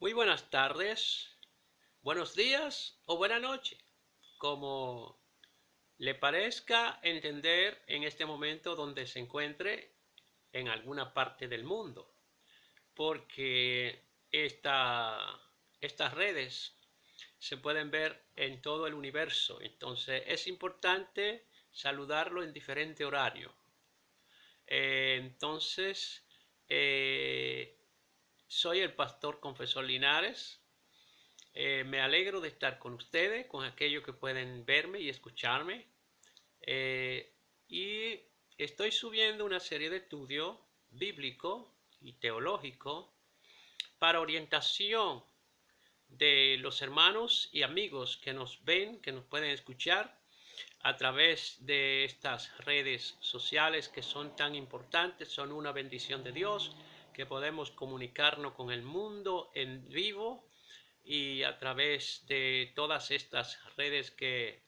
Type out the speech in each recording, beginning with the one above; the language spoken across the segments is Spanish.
Muy buenas tardes, buenos días o buena noche, como le parezca entender en este momento donde se encuentre en alguna parte del mundo, porque estas redes se pueden ver en todo el universo, entonces es importante saludarlo en diferente horario. Entonces, eh, soy el pastor Confesor Linares. Me alegro de estar con ustedes, con aquellos que pueden verme y escucharme. Y estoy subiendo una serie de estudios bíblicos y teológicos para orientación de los hermanos y amigos que nos ven, que nos pueden escuchar a través de estas redes sociales que son tan importantes, son una bendición de Dios, que podemos comunicarnos con el mundo en vivo y a través de todas estas redes que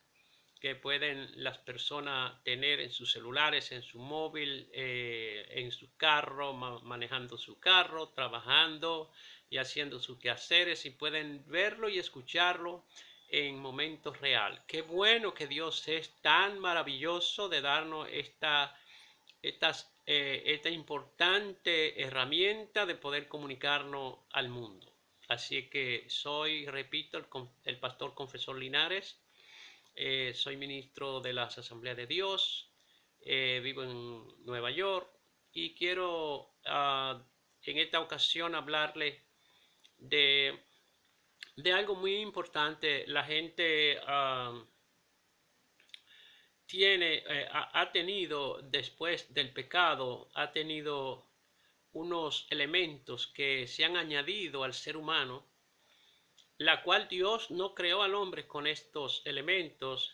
pueden las personas tener en sus celulares, en su móvil, en su carro, manejando su carro, trabajando y haciendo sus quehaceres, y pueden verlo y escucharlo en momentos real. Qué bueno que Dios es tan maravilloso de darnos esta importante herramienta de poder comunicarnos al mundo. Así que soy, repito, el pastor Confesor Linares. Soy ministro de las Asambleas de Dios. Vivo en Nueva York y quiero en esta ocasión hablarle de, de algo muy importante. La gente ha tenido, después del pecado, ha tenido unos elementos que se han añadido al ser humano, la cual Dios no creó al hombre con estos elementos.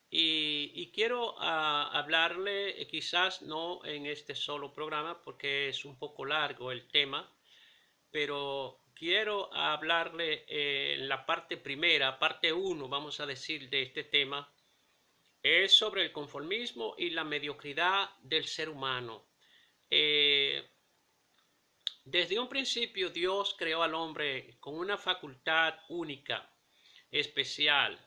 Y quiero hablarle, quizás no en este solo programa, porque es un poco largo el tema, pero quiero hablarle en la parte primera, parte uno, vamos a decir, de este tema, es sobre el conformismo y la mediocridad del ser humano. Eh, Desde un principio Dios creó al hombre con una facultad única, especial.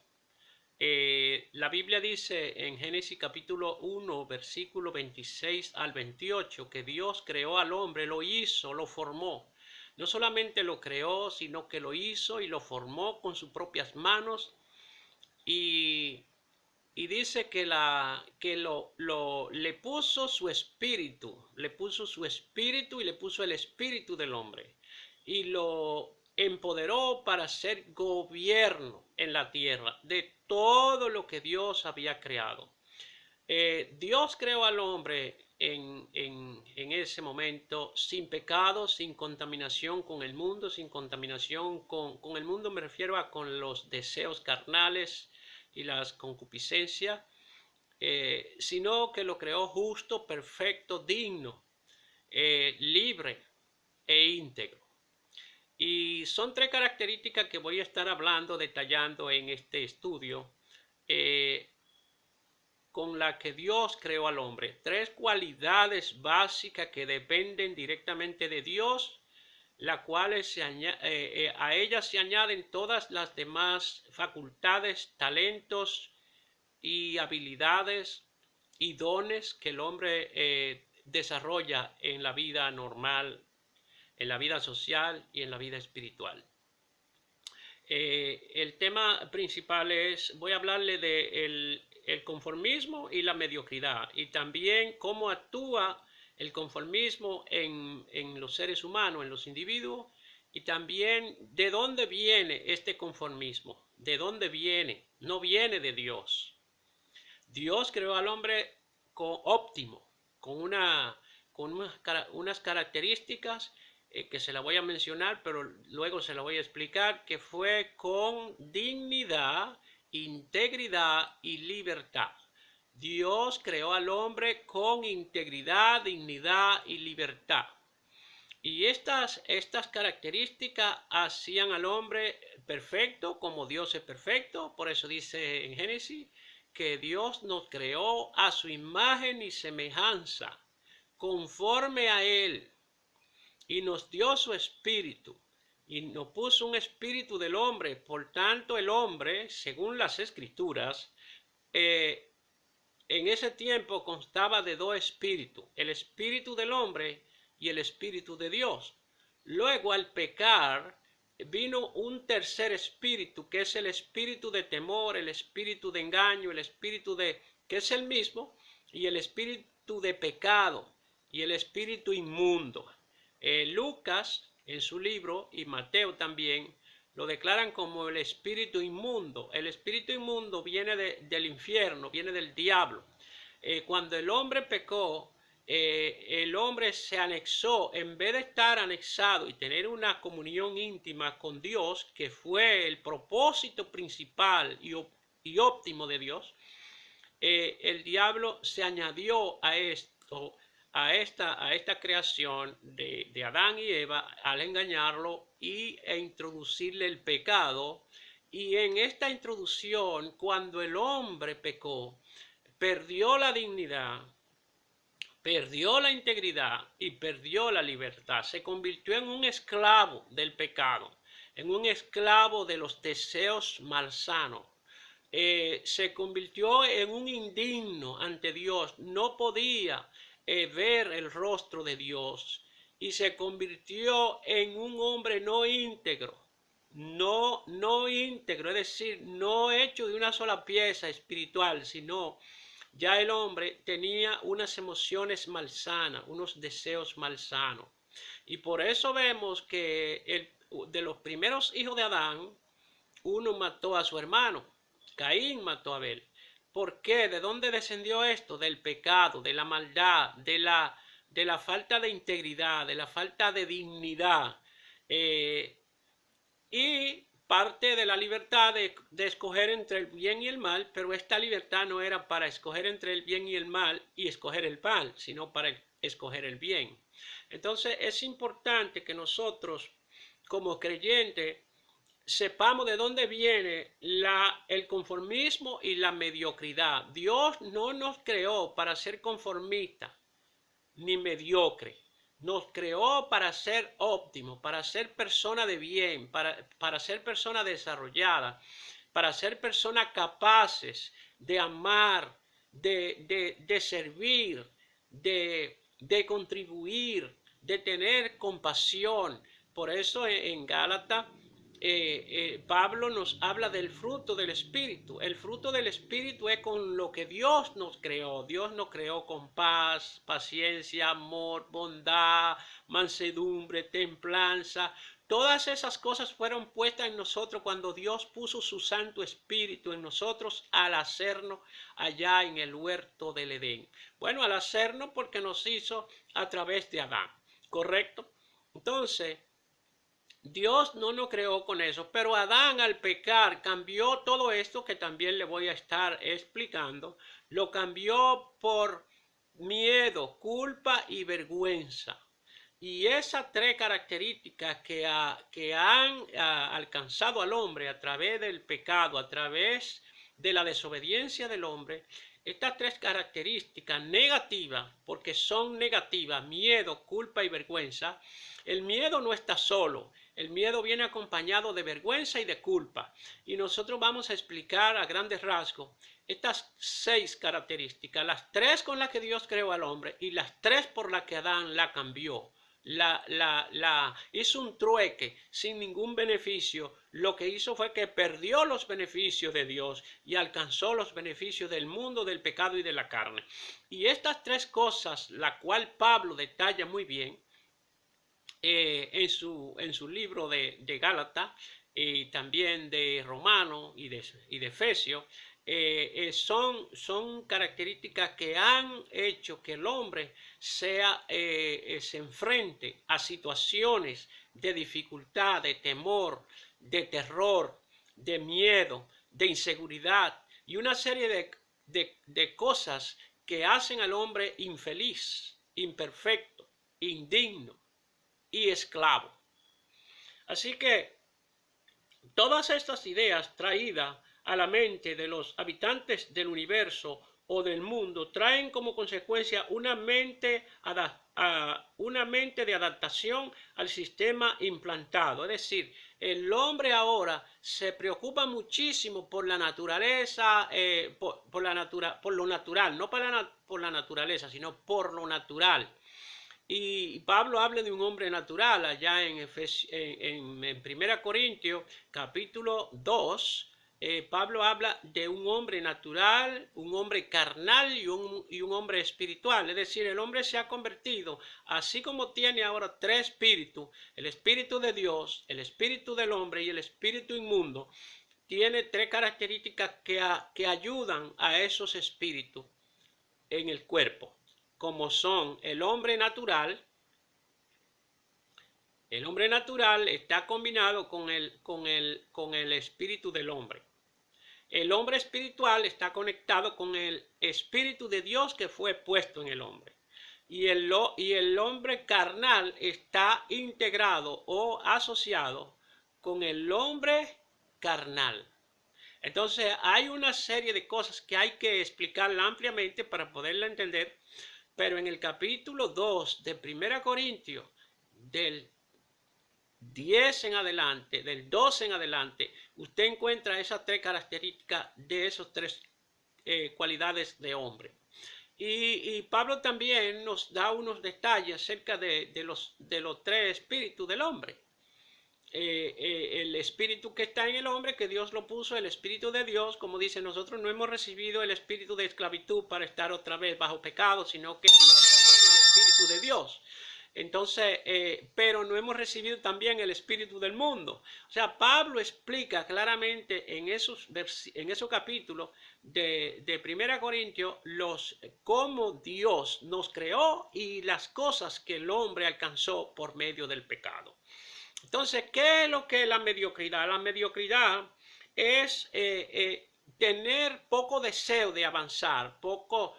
La Biblia dice en Génesis capítulo 1, versículo 26 al 28, que Dios creó al hombre, lo hizo, lo formó. No solamente lo creó, sino que lo hizo y lo formó con sus propias manos. Y y dice le puso su espíritu, le puso su espíritu y le puso el espíritu del hombre y lo empoderó para ser gobierno en la tierra de todo lo que Dios había creado. Dios creó al hombre en ese momento sin pecado, sin contaminación con el mundo, sin contaminación con el mundo, me refiero a con los deseos carnales y las concupiscencias, sino que lo creó justo, perfecto, digno, libre e íntegro. Y son tres características que voy a estar hablando, detallando en este estudio, eh, con la que Dios creó al hombre. Tres cualidades básicas que dependen directamente de Dios, las cuales a ellas se añaden todas las demás facultades, talentos y habilidades y dones que el hombre desarrolla en la vida normal, en la vida social y en la vida espiritual. El tema principal voy a hablarle de el conformismo y la mediocridad, y también cómo actúa el conformismo en los seres humanos, en los individuos, y también de dónde viene este conformismo, de dónde viene, no viene de Dios. Dios creó al hombre óptimo, con, unas características que se la voy a mencionar, pero luego se la voy a explicar, que fue con dignidad, integridad y libertad. Dios creó al hombre con integridad, dignidad y libertad. Y estas características hacían al hombre perfecto, como Dios es perfecto. Por eso dice en Génesis que Dios nos creó a su imagen y semejanza, conforme a Él, y nos dio su espíritu. y nos puso un espíritu del hombre. Por tanto, el hombre, según las escrituras, en ese tiempo constaba de dos espíritus, el espíritu del hombre y el espíritu de Dios. Luego, al pecar, vino un tercer espíritu, que es el espíritu de temor, el espíritu de engaño, el espíritu de, que es el mismo, y el espíritu de pecado, y el espíritu inmundo. Lucas, en su libro, y Mateo también, lo declaran como el espíritu inmundo. El espíritu inmundo viene del infierno, viene del diablo. Cuando el hombre pecó, el hombre se anexó, en vez de estar anexado y tener una comunión íntima con Dios, que fue el propósito principal y óptimo de Dios, el diablo se añadió a esto, a esta creación de Adán y Eva al engañarlo e introducirle el pecado. Y en esta introducción, cuando el hombre pecó, perdió la dignidad, perdió la integridad y perdió la libertad. Se convirtió en un esclavo del pecado, en un esclavo de los deseos malsanos. Se convirtió en un indigno ante Dios, no podía ver el rostro de Dios y se convirtió en un hombre no íntegro, no íntegro, es decir, no hecho de una sola pieza espiritual, sino ya el hombre tenía unas emociones malsanas, unos deseos malsanos. Y por eso vemos que de los primeros hijos de Adán, uno mató a su hermano. Caín mató a Abel. ¿Por qué? ¿De dónde descendió esto? Del pecado, de la maldad, de la falta de integridad, de la falta de dignidad. Y parte de la libertad de escoger entre el bien y el mal, pero esta libertad no era para escoger entre el bien y el mal y escoger el mal, sino para escoger el bien. Entonces es importante que nosotros, como creyentes, sepamos de dónde viene el conformismo y la mediocridad. Dios no nos creó para ser conformistas ni mediocre. Nos creó para ser óptimo, para ser persona de bien, para ser persona desarrollada, para ser personas capaces de amar, de servir, de contribuir, de tener compasión. Por eso en Gálatas Pablo nos habla del fruto del Espíritu. El fruto del Espíritu es con lo que Dios nos creó. Dios nos creó con paz, paciencia, amor, bondad, mansedumbre, templanza. Todas esas cosas fueron puestas en nosotros cuando Dios puso su Santo Espíritu en nosotros al hacernos allá en el huerto del Edén. Bueno, al hacernos porque nos hizo a través de Adán, ¿correcto? Entonces, Dios no nos creó con eso, pero Adán al pecar cambió todo esto que también le voy a estar explicando, lo cambió por miedo, culpa y vergüenza. Y esas tres características que han alcanzado al hombre a través del pecado, a través de la desobediencia del hombre, estas tres características negativas, porque son negativas, miedo, culpa y vergüenza. El miedo no está solo, el miedo viene acompañado de vergüenza y de culpa. Y nosotros vamos a explicar a grandes rasgos estas 6 características, las 3 con las que Dios creó al hombre y las 3 por las que Adán la cambió. Hizo un trueque sin ningún beneficio. Lo que hizo fue que perdió los beneficios de Dios y alcanzó los beneficios del mundo, del pecado y de la carne. Y estas 3 cosas, la cual Pablo detalla muy bien en su libro de Gálatas y también de Romano y de Efesios, son características que han hecho que el hombre se enfrente a situaciones de dificultad, de temor, de terror, de miedo, de inseguridad y una serie de cosas que hacen al hombre infeliz, imperfecto, indigno y esclavo. Así que todas estas ideas traídas a la mente de los habitantes del universo o del mundo traen como consecuencia una una mente de adaptación al sistema implantado. Es decir, el hombre ahora se preocupa muchísimo por la naturaleza, por lo natural, no por la naturaleza, sino por lo natural. Y Pablo habla de un hombre natural allá en 1 Corintios capítulo 2. Pablo habla de un hombre natural, un hombre carnal y un hombre espiritual. Es decir, el hombre se ha convertido, así como tiene ahora tres espíritus, el espíritu de Dios, el espíritu del hombre y el espíritu inmundo, tiene tres características que ayudan a esos espíritus en el cuerpo, como son el hombre natural. El hombre natural está combinado con el espíritu del hombre. El hombre espiritual está conectado con el espíritu de Dios que fue puesto en el hombre. Y el hombre carnal está integrado o asociado con el hombre carnal. Entonces hay una serie de cosas que hay que explicarla ampliamente para poderla entender, pero en el capítulo 2 de 1 Corintios, del 10 en adelante, del 12 en adelante, usted encuentra esas tres características de esos tres cualidades de hombre. Y Pablo también nos da unos detalles acerca de los tres espíritus del hombre. El espíritu que está en el hombre, que Dios lo puso, el espíritu de Dios, como dice, nosotros no hemos recibido el espíritu de esclavitud para estar otra vez bajo pecado, sino que hemos recibido el espíritu de Dios. Entonces, pero no hemos recibido también el espíritu del mundo. O sea, Pablo explica claramente en esos capítulos de 1 Corintios cómo Dios nos creó y las cosas que el hombre alcanzó por medio del pecado. Entonces, ¿qué es lo que es la mediocridad? La mediocridad es tener poco deseo de avanzar, poca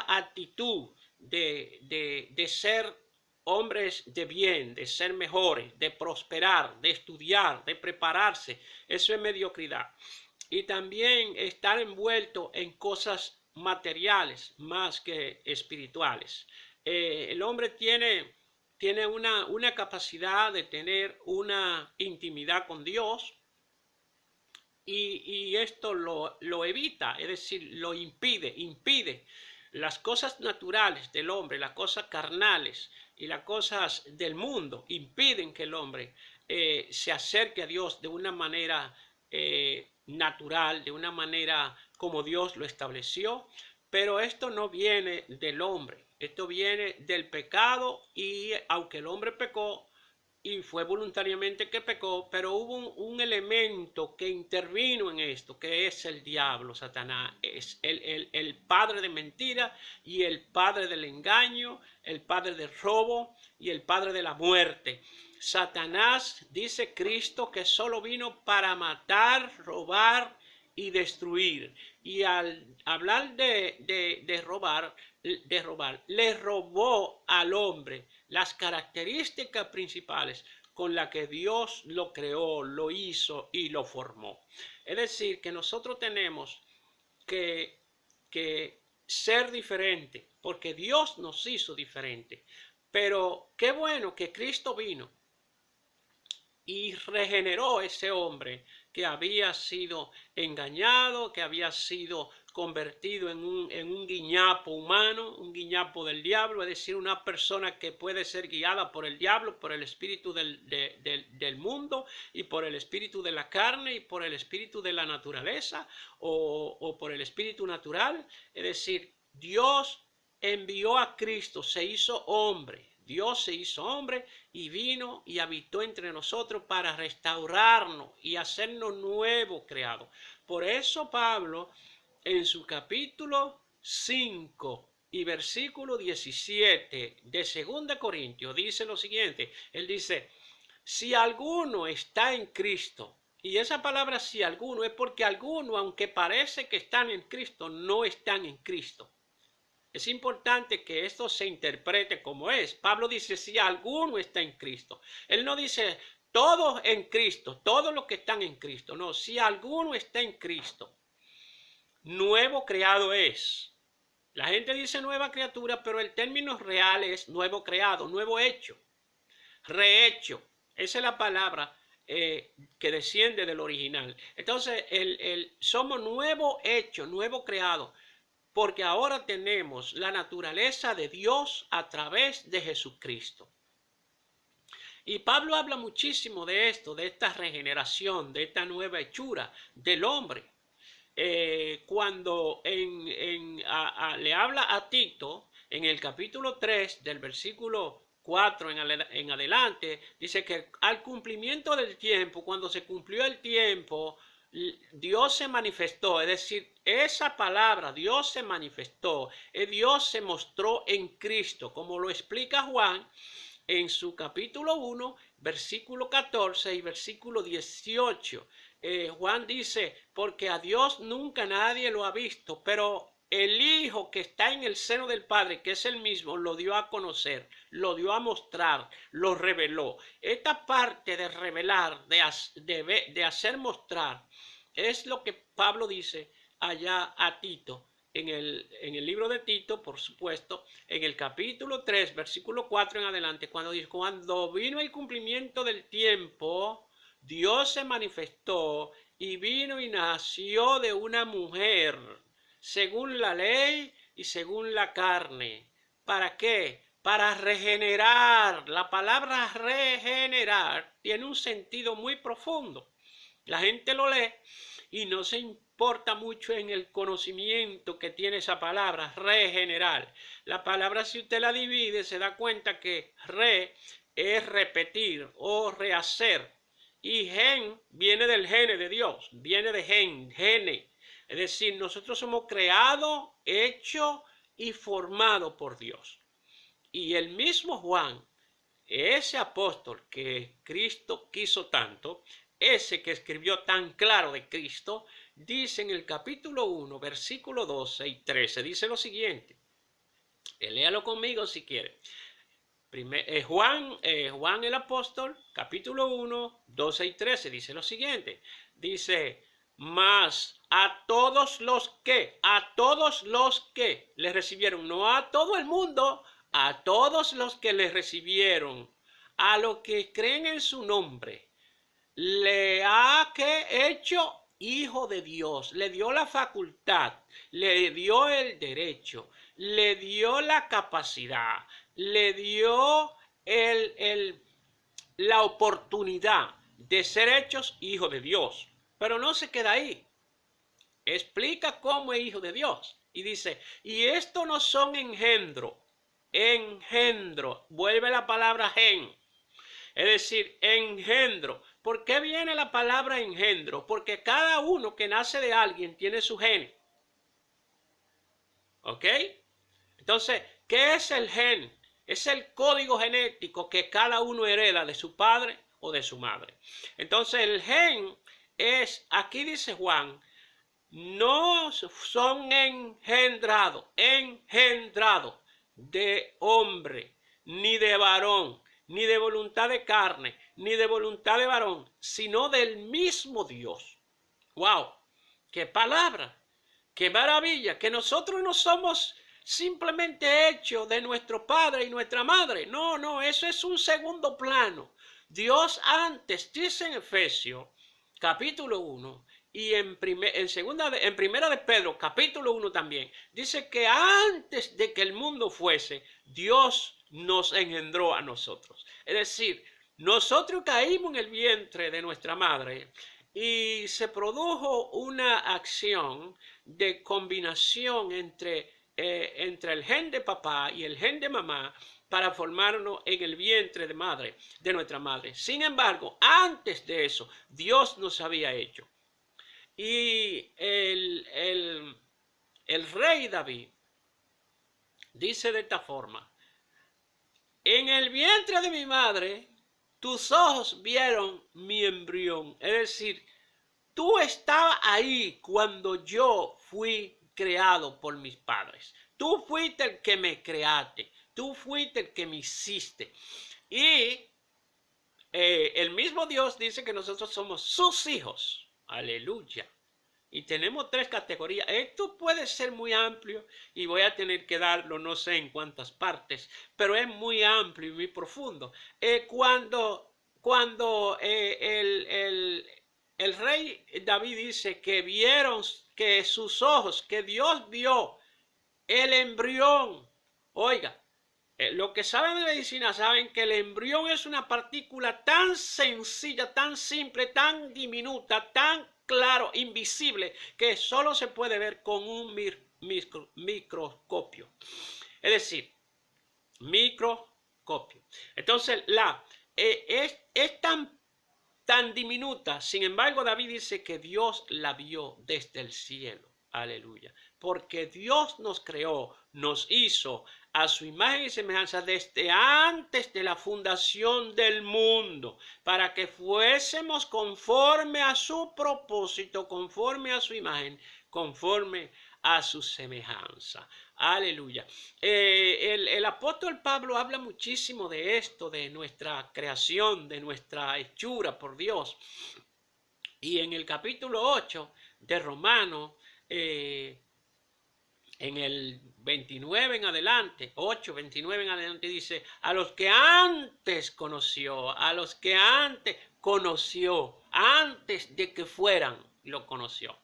actitud de ser hombres de bien, de ser mejores, de prosperar, de estudiar, de prepararse. Eso es mediocridad. Y también estar envuelto en cosas materiales más que espirituales. El hombre tiene una capacidad de tener una intimidad con Dios y esto lo evita, es decir, lo impide. Las cosas naturales del hombre, las cosas carnales y las cosas del mundo impiden que el hombre se acerque a Dios de una manera natural, de una manera como Dios lo estableció. Pero esto no viene del hombre, esto viene del pecado, y aunque el hombre pecó y fue voluntariamente que pecó, pero hubo un elemento que intervino en esto, que es el diablo, Satanás, es el padre de mentira y el padre del engaño, el padre del robo y el padre de la muerte. Satanás, dice Cristo, que solo vino para matar, robar y destruir. Y al hablar de robar, le robó al hombre las características principales con las que Dios lo creó, lo hizo y lo formó. Es decir, que nosotros tenemos que ser diferentes, porque Dios nos hizo diferentes. Pero qué bueno que Cristo vino y regeneró ese hombre que había sido engañado, que había sido convertido en un guiñapo humano, un guiñapo del diablo, es decir, una persona que puede ser guiada por el diablo, por el espíritu del mundo y por el espíritu de la carne y por el espíritu de la naturaleza o por el espíritu natural. Es decir, Dios envió a Cristo, se hizo hombre. Dios se hizo hombre y vino y habitó entre nosotros para restaurarnos y hacernos nuevos creados. Por eso Pablo, en su capítulo 5 y versículo 17 de 2 Corintios, dice lo siguiente. Él dice, si alguno está en Cristo, y esa palabra si alguno es porque algunos, aunque parece que están en Cristo, no están en Cristo. Es importante que esto se interprete como es. Pablo dice, si alguno está en Cristo. Él no dice, todos en Cristo, todos los que están en Cristo. No, si alguno está en Cristo, nuevo creado es. La gente dice nueva criatura, pero el término real es nuevo creado, nuevo hecho, rehecho. Esa es la palabra que desciende del original. Entonces, somos nuevo hecho, nuevo creado, porque ahora tenemos la naturaleza de Dios a través de Jesucristo. Y Pablo habla muchísimo de esto, de esta regeneración, de esta nueva hechura del hombre. Cuando le habla a Tito, en el capítulo 3, del versículo 4 en adelante, dice que al cumplimiento del tiempo, cuando se cumplió el tiempo, Dios se manifestó, es decir, esa palabra, Dios se manifestó, Dios se mostró en Cristo, como lo explica Juan en su capítulo 1, versículo 14 y versículo 18. Juan dice, porque a Dios nunca nadie lo ha visto, pero el Hijo que está en el seno del Padre, que es el mismo, lo dio a conocer, lo dio a mostrar, lo reveló. Esta parte de revelar, de hacer mostrar, es lo que Pablo dice allá a Tito. En el libro de Tito, por supuesto, en el capítulo 3, versículo 4 en adelante, cuando dice, cuando vino el cumplimiento del tiempo, Dios se manifestó y vino y nació de una mujer, según la ley y según la carne. ¿Para qué? Para regenerar. La palabra regenerar tiene un sentido muy profundo. La gente lo lee y no se importa mucho en el conocimiento que tiene esa palabra, regenerar. La palabra, si usted la divide, se da cuenta que re es repetir o rehacer. Y gen viene del gene de Dios, viene de gene. Es decir, nosotros somos creados, hechos y formados por Dios. Y el mismo Juan, ese apóstol que Cristo quiso tanto, ese que escribió tan claro de Cristo, dice en el capítulo 1, versículo 12 y 13, dice lo siguiente. Léalo conmigo si quiere. Juan el apóstol, capítulo 1, 12 y 13, dice lo siguiente. Dice, mas a todos los que le recibieron, no a todo el mundo, a todos los que le recibieron, a los que creen en su nombre, le ha hecho hijo de Dios, le dio la facultad, le dio el derecho, le dio la capacidad, le dio la oportunidad de ser hechos hijos de Dios. Pero no se queda ahí. Explica cómo es hijo de Dios. Y dice, y esto no son engendro. Vuelve la palabra gen. Es decir, engendro. ¿Por qué viene la palabra engendro? Porque cada uno que nace de alguien tiene su gen. ¿Ok? Entonces, ¿qué es el gen? Es el código genético que cada uno hereda de su padre o de su madre. Entonces, el gen es, aquí dice Juan, no son engendrados de hombre, ni de varón, ni de voluntad de carne, ni de voluntad de varón, sino del mismo Dios. ¡Wow! ¡Qué palabra! ¡Qué maravilla! Que nosotros no somos simplemente hechos de nuestro padre y nuestra madre. No, no, eso es un segundo plano. Dios antes, dice en Efesios, capítulo 1, y en primera de Pedro, capítulo 1 también, dice que antes de que el mundo fuese, Dios nos engendró a nosotros. Es decir, nosotros caímos en el vientre de nuestra madre y se produjo una acción de combinación entre el gen de papá y el gen de mamá para formarnos en el vientre de nuestra madre. Sin embargo, antes de eso, Dios nos había hecho. Y el rey David dice de esta forma, en el vientre de mi madre, tus ojos vieron mi embrión. Es decir, tú estabas ahí cuando yo fui creado por mis padres. Tú fuiste el que me creaste. Tú fuiste el que me hiciste. Y el mismo Dios dice que nosotros somos sus hijos. Aleluya. Y tenemos tres categorías. Esto puede ser muy amplio y voy a tener que darlo no sé en cuántas partes, pero es muy amplio y muy profundo. Cuando el rey David dice que vieron que sus ojos, que Dios vio el embrión. Oiga, los que saben de medicina saben que el embrión es una partícula tan sencilla, tan simple, tan diminuta, tan claro, invisible, que solo se puede ver con un microscopio. Es decir, microscopio. Entonces, es tan diminuta. Sin embargo, David dice que Dios la vio desde el cielo. Aleluya. Porque Dios nos creó, nos hizo a su imagen y semejanza desde antes de la fundación del mundo, para que fuésemos conforme a su propósito, conforme a su imagen, conforme a su semejanza. Aleluya. El apóstol Pablo habla muchísimo de esto, de nuestra creación, de nuestra hechura por Dios. Y en el capítulo 8 de Romanos, en el 29 en adelante, 8, 29 en adelante, dice, a los que antes conoció, antes de que fueran, lo conoció.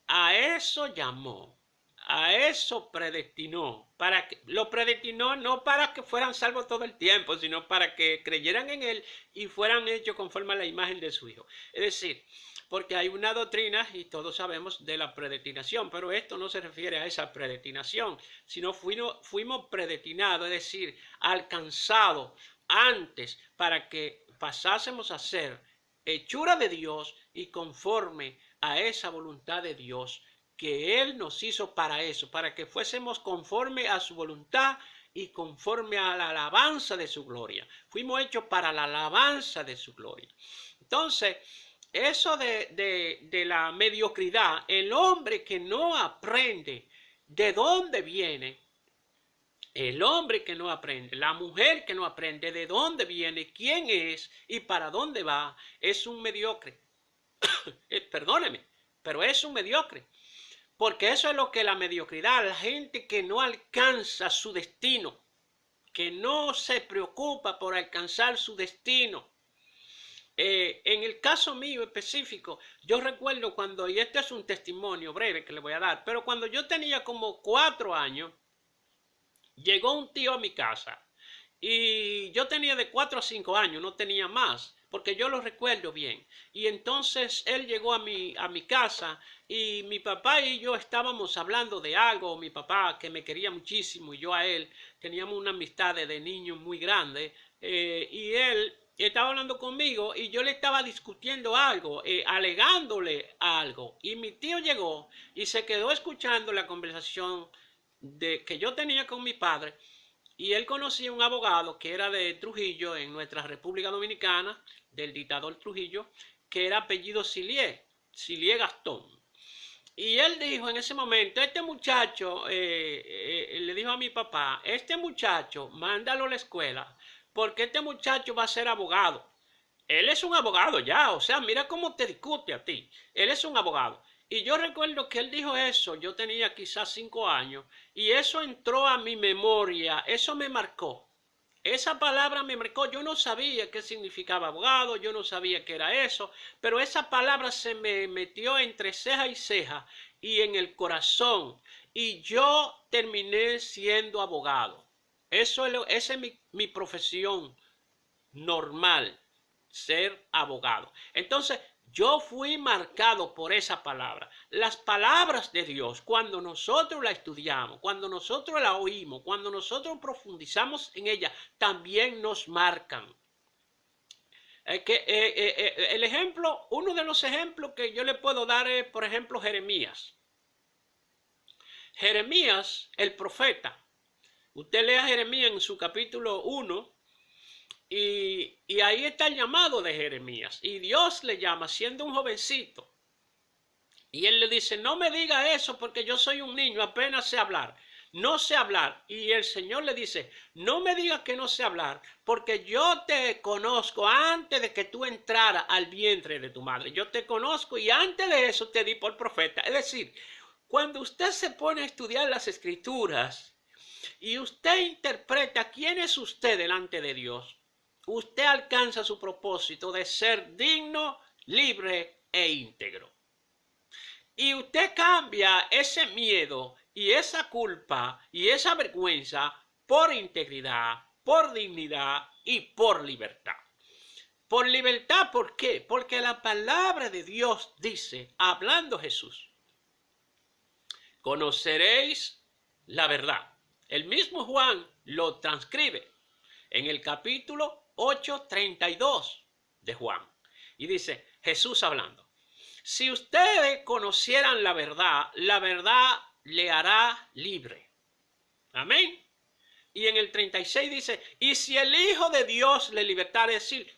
A eso llamó, a eso predestinó, lo predestinó no para que fueran salvos todo el tiempo, sino para que creyeran en él y fueran hechos conforme a la imagen de su Hijo. Es decir, porque hay una doctrina, y todos sabemos, de la predestinación, pero esto no se refiere a esa predestinación, sino fuimos predestinados, es decir, alcanzados antes para que pasásemos a ser hechura de Dios y conforme a esa voluntad de Dios que Él nos hizo para eso, para que fuésemos conforme a su voluntad y conforme a la alabanza de su gloria. Fuimos hechos para la alabanza de su gloria. Entonces, eso de la mediocridad, el hombre que no aprende de dónde viene, el hombre que no aprende, la mujer que no aprende de dónde viene, quién es y para dónde va, es un mediocre. Perdóneme, pero es un mediocre. Porque eso es lo que la mediocridad, la gente que no alcanza su destino, que no se preocupa por alcanzar su destino. En el caso mío específico, yo recuerdo cuando, y este es un testimonio breve que le voy a dar, pero cuando yo tenía como 4 años, llegó un tío a mi casa y yo tenía de 4 a 5 años, no tenía más, porque yo lo recuerdo bien. Y entonces él llegó a mi casa y mi papá y yo estábamos hablando de algo, mi papá que me quería muchísimo y yo a él, teníamos una amistad de niños muy grande, y él estaba hablando conmigo y yo le estaba discutiendo algo, alegándole algo. Y mi tío llegó y se quedó escuchando la conversación que yo tenía con mi padre. Y él conocía un abogado que era de Trujillo, en nuestra República Dominicana, del dictador Trujillo, que era apellido Silié Gastón. Y él dijo en ese momento, este muchacho, le dijo a mi papá, este muchacho, mándalo a la escuela, porque este muchacho va a ser abogado. Él es un abogado ya, o sea, mira cómo te discute a ti. Él es un abogado. Y yo recuerdo que él dijo eso, yo tenía quizás 5 años, y eso entró a mi memoria, eso me marcó. Esa palabra me marcó, yo no sabía qué significaba abogado, yo no sabía qué era eso, pero esa palabra se me metió entre ceja y ceja y en el corazón, y yo terminé siendo abogado. Esa es mi profesión normal, ser abogado. Entonces, yo fui marcado por esa palabra. Las palabras de Dios, cuando nosotros la estudiamos, cuando nosotros la oímos, cuando nosotros profundizamos en ella, también nos marcan. El ejemplo, uno de los ejemplos que yo le puedo dar es, por ejemplo, Jeremías. Jeremías, el profeta. Usted lea Jeremías en su capítulo 1. Y ahí está el llamado de Jeremías. Y Dios le llama siendo un jovencito. Y él le dice, no me diga eso porque yo soy un niño, apenas sé hablar. no sé hablar. Y el Señor le dice, no me digas que no sé hablar, porque yo te conozco antes de que tú entraras al vientre de tu madre. Yo te conozco y antes de eso te di por profeta. Es decir, cuando usted se pone a estudiar las Escrituras y usted interpreta quién es usted delante de Dios, usted alcanza su propósito de ser digno, libre e íntegro. Y usted cambia ese miedo y esa culpa y esa vergüenza por integridad, por dignidad y por libertad. Por libertad, ¿por qué? Porque la palabra de Dios dice, hablando Jesús, conoceréis la verdad. El mismo Juan lo transcribe en el capítulo 8:32 de Juan. Y dice, Jesús hablando, si ustedes conocieran la verdad le hará libre. Amén. Y en el 36 dice, y si el Hijo de Dios le libertare, es decir,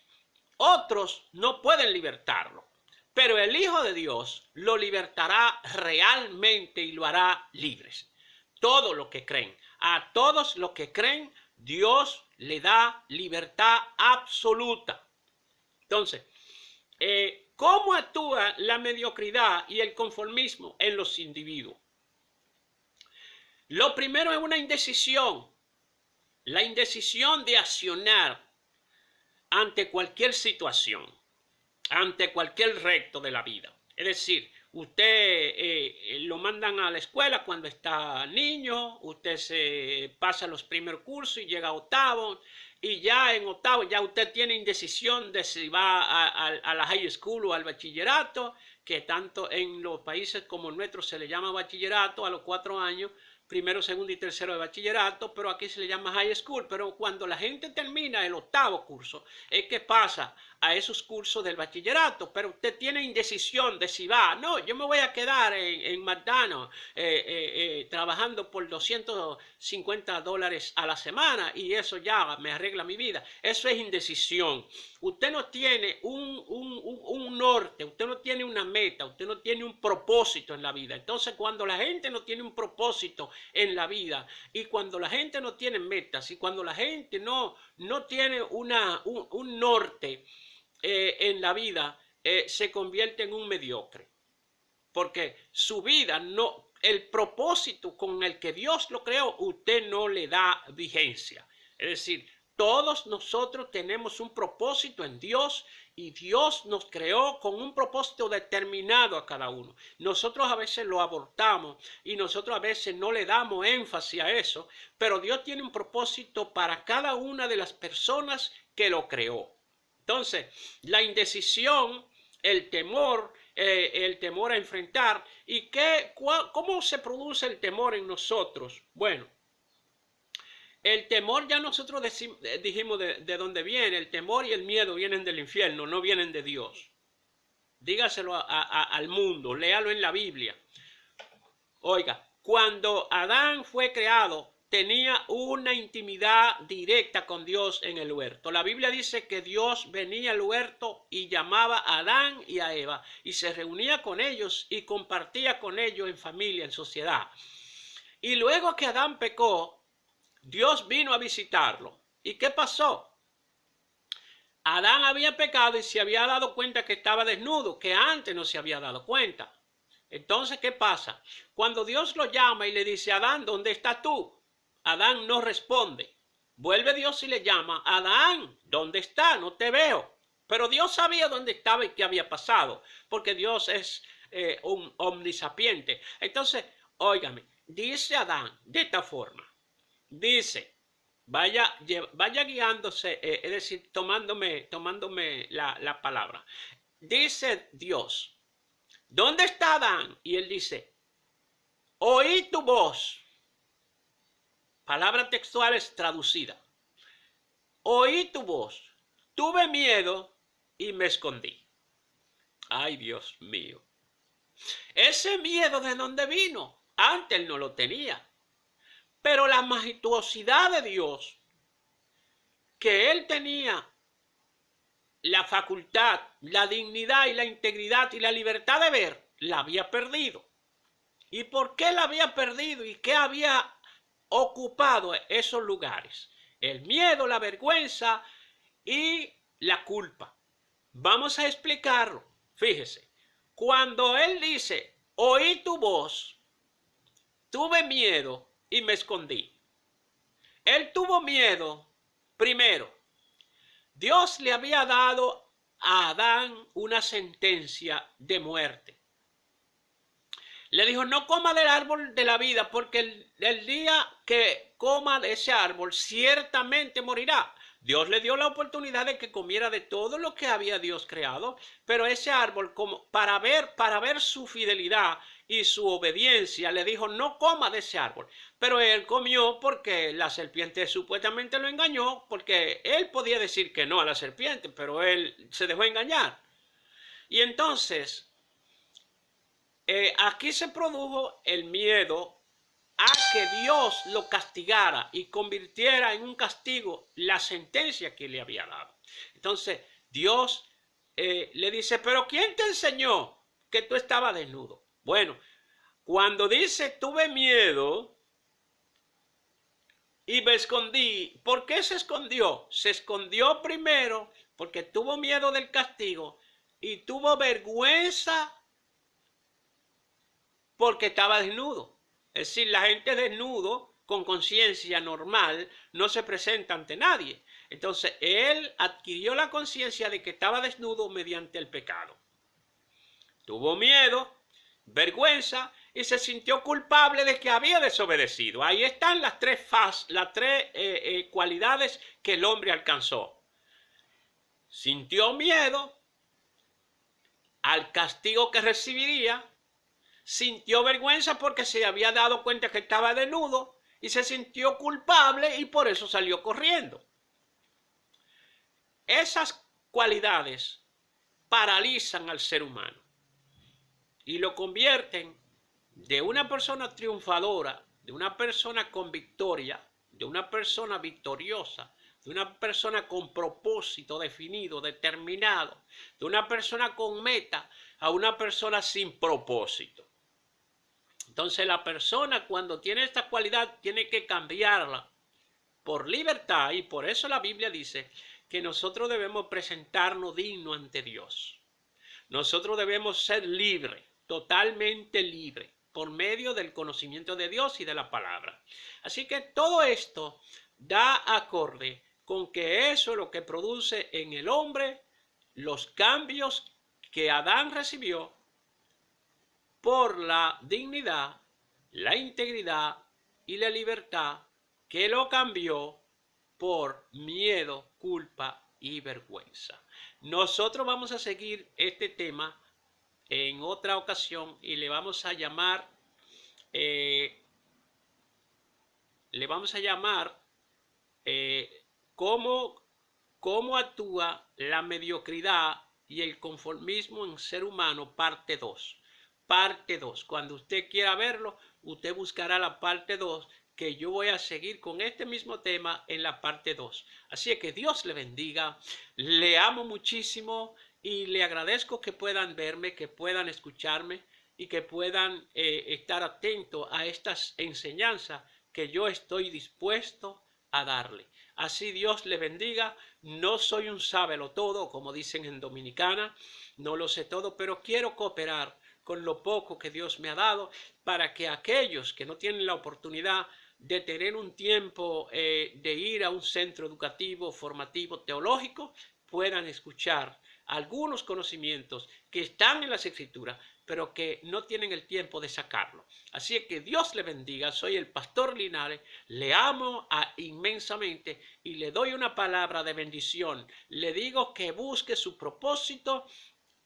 otros no pueden libertarlo, pero el Hijo de Dios lo libertará realmente y lo hará libres. Todos los que creen, a todos los que creen, Dios le da libertad absoluta. Entonces, ¿cómo actúa la mediocridad y el conformismo en los individuos? Lo primero es una indecisión, la indecisión de accionar ante cualquier situación, ante cualquier reto de la vida. Es decir, usted lo mandan a la escuela cuando está niño, usted se pasa los primeros cursos y llega a octavo, y ya en octavo ya usted tiene indecisión de si va a la high school o al bachillerato, que tanto en los países como el nuestro se le llama bachillerato a los 4 años, primero, segundo y tercero de bachillerato, pero aquí se le llama high school. Pero cuando la gente termina el octavo curso, es que pasa a esos cursos del bachillerato, pero usted tiene indecisión de si va, no, yo me voy a quedar en McDonald's trabajando por $250 a la semana y eso ya me arregla mi vida. Eso es indecisión. Usted no tiene un norte, usted no tiene una meta, usted no tiene un propósito en la vida. Entonces, cuando la gente no tiene un propósito en la vida y cuando la gente no tiene metas y cuando la gente no tiene un norte en la vida, se convierte en un mediocre. Porque su vida no, el propósito con el que Dios lo creó, usted no le da vigencia. Es decir, todos nosotros tenemos un propósito en Dios y Dios nos creó con un propósito determinado a cada uno. Nosotros a veces lo abortamos y nosotros a veces no le damos énfasis a eso, pero Dios tiene un propósito para cada una de las personas que lo creó. Entonces, la indecisión, el temor a enfrentar. ¿Y cómo se produce el temor en nosotros? Bueno, el temor ya nosotros dijimos de dónde viene. El temor y el miedo vienen del infierno, no vienen de Dios. Dígaselo al mundo, léalo en la Biblia. Oiga, cuando Adán fue creado, tenía una intimidad directa con Dios en el huerto. La Biblia dice que Dios venía al huerto y llamaba a Adán y a Eva y se reunía con ellos y compartía con ellos en familia, en sociedad. Y luego que Adán pecó, Dios vino a visitarlo. ¿Y qué pasó? Adán había pecado y se había dado cuenta que estaba desnudo, que antes no se había dado cuenta. Entonces, ¿qué pasa? Cuando Dios lo llama y le dice, Adán, ¿dónde estás tú? Adán no responde. Vuelve Dios y le llama, Adán, ¿dónde está? No te veo. Pero Dios sabía dónde estaba y qué había pasado, porque Dios es un omnisapiente. Entonces, óigame, dice Adán de esta forma, dice, vaya guiándose, es decir, tomándome la palabra. Dice Dios, ¿dónde está Adán? Y él dice, oí tu voz. Palabra textual es traducida. Oí tu voz, tuve miedo y me escondí. Ay, Dios mío. Ese miedo, ¿de dónde vino? Antes él no lo tenía. Pero la majestuosidad de Dios, que él tenía la facultad, la dignidad y la integridad y la libertad de ver, la había perdido. ¿Y por qué la había perdido? ¿Y qué había ocupado esos lugares. El miedo, la vergüenza y la culpa. Vamos a explicarlo. Fíjese, cuando él dice, oí tu voz, tuve miedo y me escondí. Él tuvo miedo, primero, Dios le había dado a Adán una sentencia de muerte. Le dijo, no coma del árbol de la vida, porque el día que coma de ese árbol, ciertamente morirá. Dios le dio la oportunidad de que comiera de todo lo que había Dios creado, pero ese árbol, como para ver su fidelidad y su obediencia, le dijo, no coma de ese árbol. Pero él comió porque la serpiente supuestamente lo engañó, porque él podía decir que no a la serpiente, pero él se dejó engañar. Y entonces, aquí se produjo el miedo a que Dios lo castigara y convirtiera en un castigo la sentencia que le había dado. Entonces Dios le dice, pero ¿quién te enseñó que tú estabas desnudo? Bueno, cuando dice tuve miedo y me escondí, ¿por qué se escondió? Se escondió primero porque tuvo miedo del castigo y tuvo vergüenza porque estaba desnudo. Es decir, la gente desnudo, con conciencia normal, no se presenta ante nadie. Entonces, él adquirió la conciencia de que estaba desnudo mediante el pecado. Tuvo miedo, vergüenza y se sintió culpable de que había desobedecido. Ahí están las tres cualidades que el hombre alcanzó. Sintió miedo al castigo que recibiría. Sintió vergüenza porque se había dado cuenta que estaba desnudo y se sintió culpable y por eso salió corriendo. Esas cualidades paralizan al ser humano y lo convierten de una persona triunfadora, de una persona con victoria, de una persona victoriosa, de una persona con propósito definido, determinado, de una persona con meta, a una persona sin propósito. Entonces la persona cuando tiene esta cualidad tiene que cambiarla por libertad y por eso la Biblia dice que nosotros debemos presentarnos dignos ante Dios. Nosotros debemos ser libres, totalmente libres, por medio del conocimiento de Dios y de la palabra. Así que todo esto da acorde con que eso es lo que produce en el hombre los cambios que Adán recibió por la dignidad, la integridad y la libertad que lo cambió por miedo, culpa y vergüenza. Nosotros vamos a seguir este tema en otra ocasión y le vamos a llamar cómo actúa la mediocridad y el conformismo en ser humano, parte 2. Parte 2. Cuando usted quiera verlo, usted buscará la parte 2, que yo voy a seguir con este mismo tema en la parte 2. Así es que Dios le bendiga, le amo muchísimo y le agradezco que puedan verme, que puedan escucharme y que puedan estar atentos a estas enseñanzas que yo estoy dispuesto a darle. Así Dios le bendiga. No soy un sábelotodo, como dicen en Dominicana, no lo sé todo, pero quiero cooperar con lo poco que Dios me ha dado para que aquellos que no tienen la oportunidad de tener un tiempo de ir a un centro educativo, formativo, teológico, puedan escuchar algunos conocimientos que están en las Escrituras, pero que no tienen el tiempo de sacarlo. Así que Dios le bendiga. Soy el pastor Linares, le amo inmensamente y le doy una palabra de bendición. Le digo que busque su propósito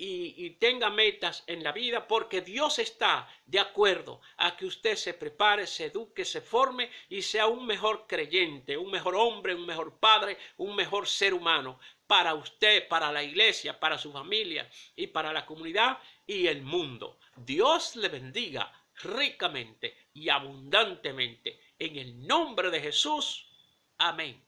y tenga metas en la vida, porque Dios está de acuerdo a que usted se prepare, se eduque, se forme y sea un mejor creyente, un mejor hombre, un mejor padre, un mejor ser humano para usted, para la iglesia, para su familia y para la comunidad y el mundo. Dios le bendiga ricamente y abundantemente en el nombre de Jesús. Amén.